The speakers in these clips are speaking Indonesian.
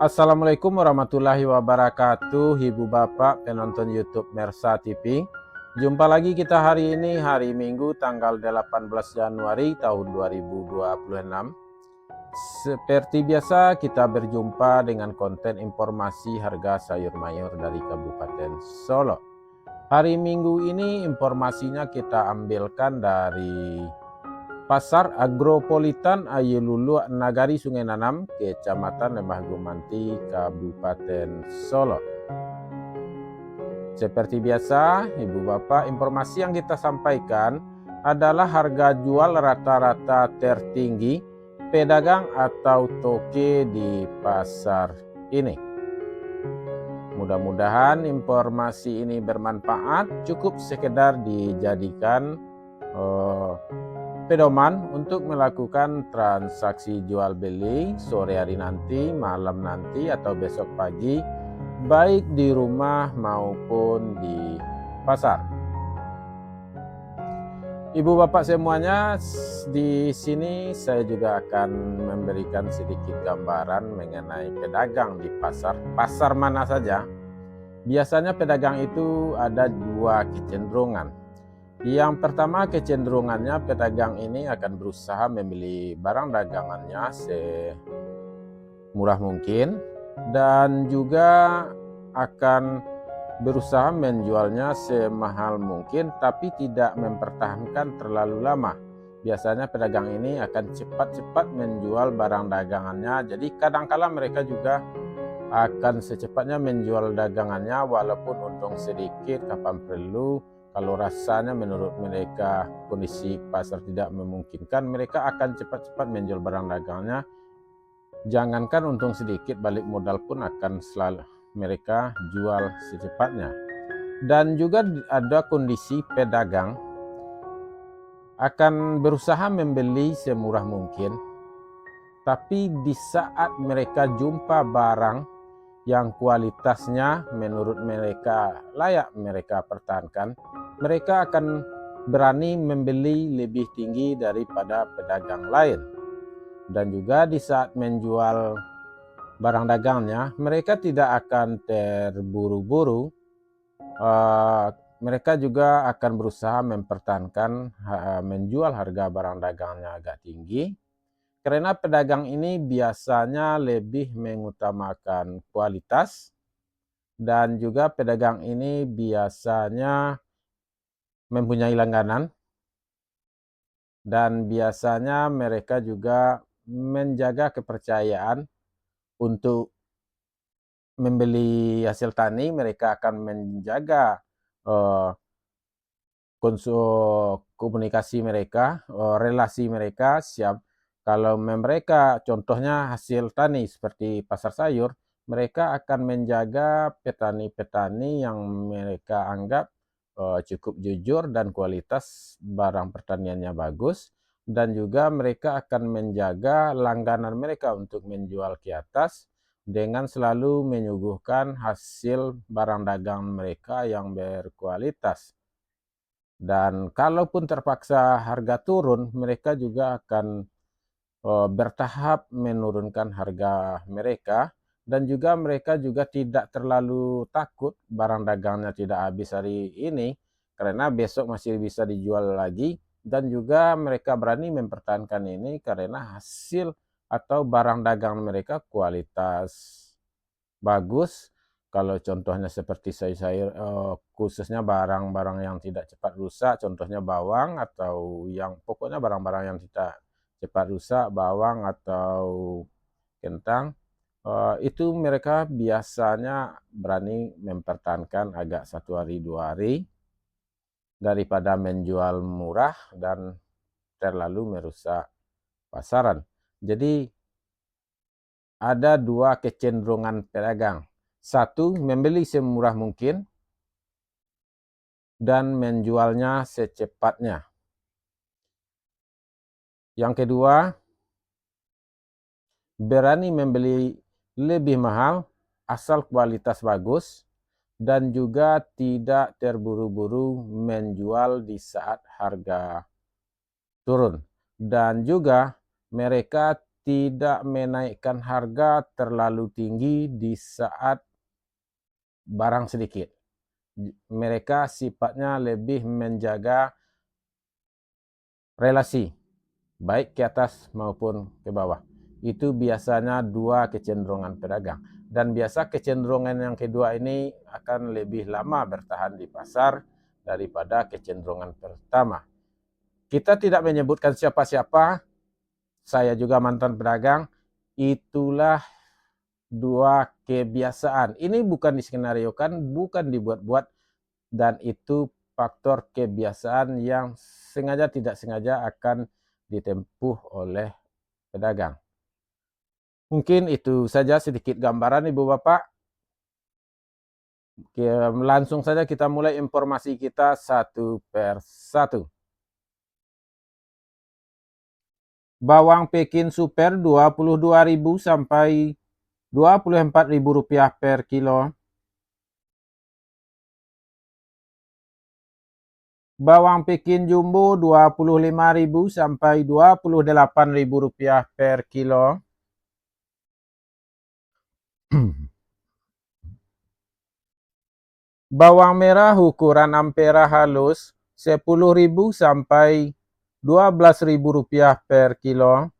Assalamualaikum warahmatullahi wabarakatuh, Ibu Bapak penonton YouTube Mersa TV. Jumpa lagi kita hari ini, hari Minggu tanggal 18 Januari tahun 2026. Seperti biasa kita berjumpa dengan konten informasi harga sayur mayur dari Kabupaten Solo. Hari Minggu ini informasinya kita ambilkan dari Pasar Agropolitan Ayelulu Nagari Sungai Nanam, Kecamatan Lembah Gumanti, Kabupaten Solo. Seperti biasa, Ibu Bapak, informasi yang kita sampaikan adalah harga jual rata-rata tertinggi pedagang atau toke di pasar ini. Mudah-mudahan informasi ini bermanfaat, cukup sekedar dijadikan pedoman untuk melakukan transaksi jual beli sore hari nanti, malam nanti, atau besok pagi, baik di rumah maupun di pasar. Ibu bapak semuanya, di sini saya juga akan memberikan sedikit gambaran mengenai pedagang di pasar. Pasar mana saja? Biasanya pedagang itu ada dua kecenderungan. Yang pertama, kecenderungannya pedagang ini akan berusaha membeli barang dagangannya semurah mungkin dan juga akan berusaha menjualnya semahal mungkin, tapi tidak mempertahankan terlalu lama. Biasanya pedagang ini akan cepat-cepat menjual barang dagangannya, jadi kadang-kala mereka juga akan secepatnya menjual dagangannya walaupun untung sedikit kapan perlu. Kalau rasanya menurut mereka kondisi pasar tidak memungkinkan, mereka akan cepat-cepat menjual barang dagangannya. Jangankan untung sedikit, balik modal pun akan selalu mereka jual secepatnya. Dan juga ada kondisi pedagang akan berusaha membeli semurah mungkin, tapi di saat mereka jumpa barang yang kualitasnya menurut mereka layak mereka pertahankan, mereka akan berani membeli lebih tinggi daripada pedagang lain. Dan juga di saat menjual barang dagangnya, mereka tidak akan terburu-buru. Mereka juga akan berusaha mempertahankan menjual harga barang dagangnya agak tinggi, karena pedagang ini biasanya lebih mengutamakan kualitas, dan juga pedagang ini biasanya mempunyai langganan, dan biasanya mereka juga menjaga kepercayaan untuk membeli hasil tani. Mereka akan menjaga komunikasi mereka, relasi mereka. Kalau mereka contohnya hasil tani seperti pasar sayur, mereka akan menjaga petani-petani yang mereka anggap cukup jujur dan kualitas barang pertaniannya bagus, dan juga mereka akan menjaga langganan mereka untuk menjual ke atas dengan selalu menyuguhkan hasil barang dagang mereka yang berkualitas. Dan kalaupun terpaksa harga turun, mereka juga akan bertahap menurunkan harga mereka, dan juga mereka juga tidak terlalu takut barang dagangnya tidak habis hari ini, karena besok masih bisa dijual lagi, dan juga mereka berani mempertahankan ini karena hasil atau barang dagang mereka kualitas bagus. Kalau contohnya seperti sayur-sayur, khususnya barang-barang yang tidak cepat rusak, contohnya bawang, atau yang pokoknya barang-barang yang tidak cepat rusak, bawang atau kentang, itu mereka biasanya berani mempertahankan agak 1 hari 2 hari daripada menjual murah dan terlalu merusak pasaran. Jadi ada dua kecenderungan pedagang. Satu, membeli semurah mungkin dan menjualnya secepatnya. Yang kedua, berani membeli lebih mahal asal kualitas bagus, dan juga tidak terburu-buru menjual di saat harga turun. Dan juga mereka tidak menaikkan harga terlalu tinggi di saat barang sedikit. Mereka sifatnya lebih menjaga relasi, baik ke atas maupun ke bawah. Itu biasanya dua kecenderungan pedagang. Dan biasa kecenderungan yang kedua ini akan lebih lama bertahan di pasar daripada kecenderungan pertama. Kita tidak menyebutkan siapa-siapa, saya juga mantan pedagang, itulah dua kebiasaan. Ini bukan diskenariokan, bukan dibuat-buat, dan itu faktor kebiasaan yang sengaja tidak sengaja akan ditempuh oleh pedagang. Mungkin itu saja sedikit gambaran Ibu Bapak. Langsung saja kita mulai informasi kita satu per satu. Bawang Pekin Super 22.000 sampai 24.000 rupiah per kilo. Bawang Pekin Jumbo 25.000 sampai 28.000 rupiah per kilo. Bawang merah ukuran ampera halus 10.000 sampai 12.000 rupiah per kilo.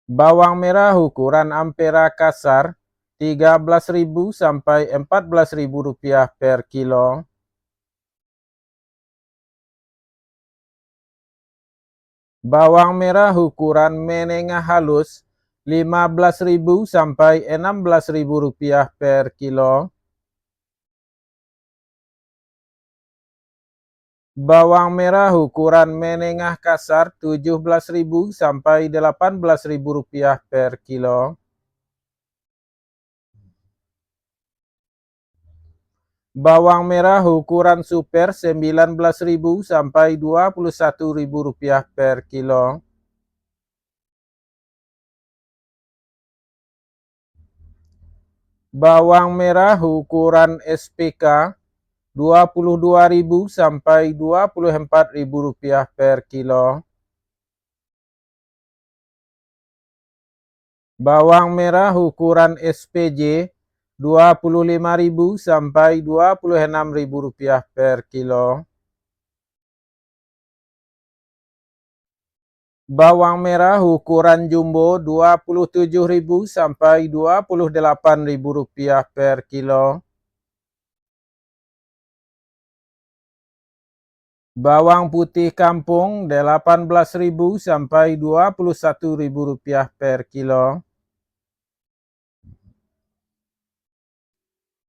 Bawang merah ukuran ampera kasar 13.000 sampai 14.000 rupiah per kilo. Bawang merah ukuran menengah halus 15.000 sampai 16.000 rupiah per kilo. Bawang merah ukuran menengah kasar 17.000 sampai 18.000 rupiah per kilo. Bawang merah ukuran super 19.000 sampai 21.000 rupiah per kilo. Bawang merah ukuran SPK 22.000 sampai 24.000 rupiah per kilo. Bawang merah ukuran SPJ 25.000 sampai 26.000 rupiah per kilo. Bawang merah ukuran jumbo 27.000 sampai 28.000 rupiah per kilo. Bawang putih kampung 18.000 sampai 21.000 rupiah per kilo.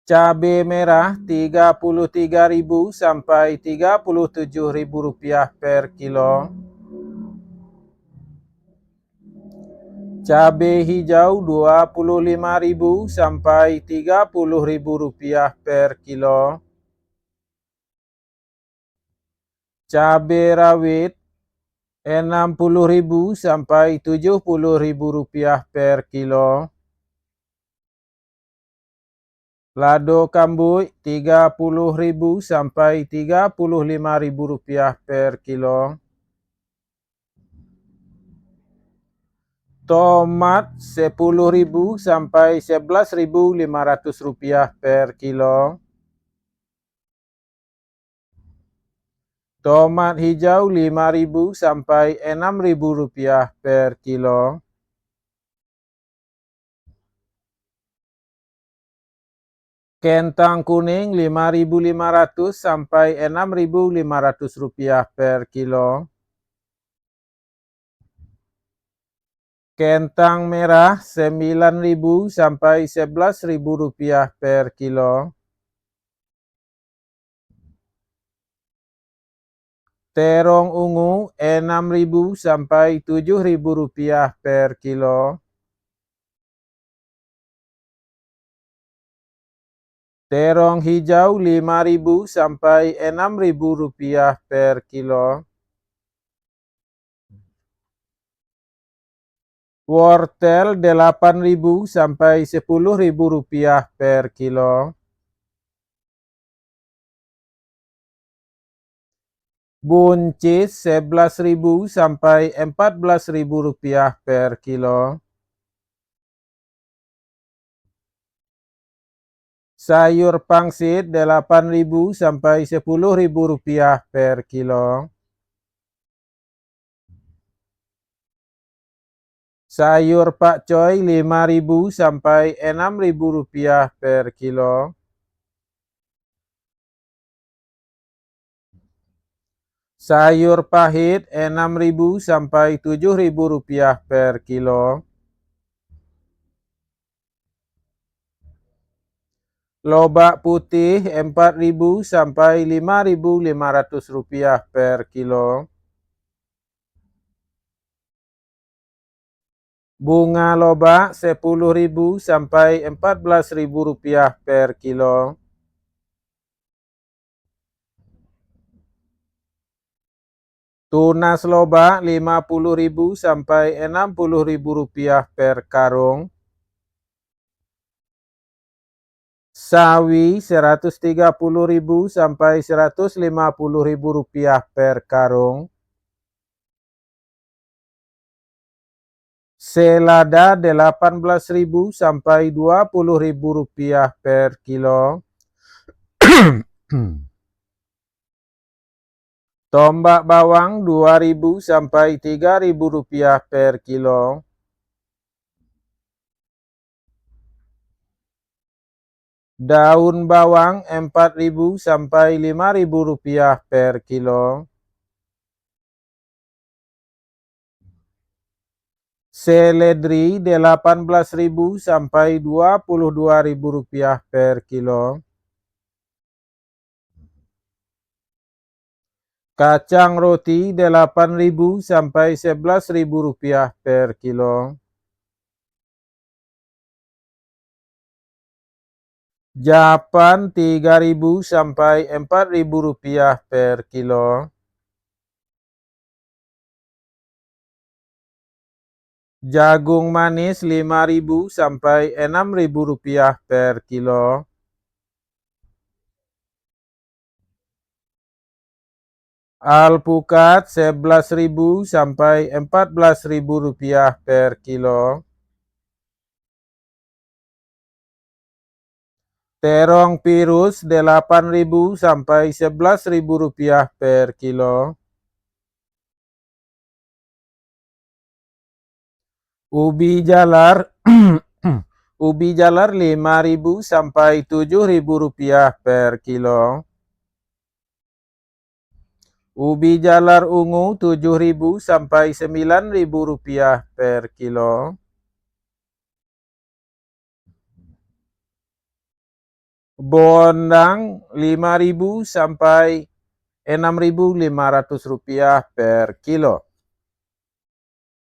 Cabai merah 33.000 sampai 37.000 rupiah per kilo. Cabai hijau 25.000 sampai 30.000 rupiah per kilo. Cabai rawit 60.000 sampai 70.000 rupiah per kilo. Lado kambui 30.000 sampai 35.000 rupiah per kilo. Tomat 10.000 sampai 11.500 rupiah per kilo. Tomat hijau 5.000 sampai 6.000 rupiah per kilo. Kentang kuning 5.500 sampai 6.500 rupiah per kilo. Kentang merah 9.000 sampai 11.000 rupiah per kilo. Terong ungu 6.000 sampai 7.000 rupiah per kilo. Terong hijau 5.000 sampai 6.000 rupiah per kilo. Wortel 8.000 sampai 10.000 rupiah per kilo. Buncis 11.000 sampai 14.000 rupiah per kilo. Sayur pangsit 8.000 sampai 10.000 rupiah per kilo. Sayur pakcoy 5.000 sampai 6.000 rupiah per kilo. Sayur pahit 6.000 sampai 7.000 rupiah per kilo. Lobak putih 4.000 sampai 5.500 rupiah per kilo. Bunga lobak 10.000 sampai 14.000 rupiah per kilo. Tunas lobak 50.000 sampai 60.000 rupiah per karung. Sawi 130.000 sampai 150.000 rupiah per karung. Selada 18.000 sampai 20.000 rupiah per kilo. Tombak bawang 2.000 sampai 3.000 rupiah per kilo. Daun bawang 4.000 sampai 5.000 rupiah per kilo. Seledri 18.000 sampai 22.000 rupiah per kilo. Kacang roti 8.000 sampai 11.000 rupiah per kilo. Japan 3.000 sampai 4.000 rupiah per kilo. Jagung manis 5.000 sampai 6.000 rupiah per kilo. Alpukat 11.000 sampai 14.000 rupiah per kilo. Terong pirus 8.000 sampai 11.000 rupiah per kilo. Ubi jalar ubi jalar 5.000 sampai 7.000 rupiah per kilo. Ubi jalar ungu 7.000 sampai 9.000 rupiah per kilo. Bondang 5.000 sampai 6.500 rupiah per kilo.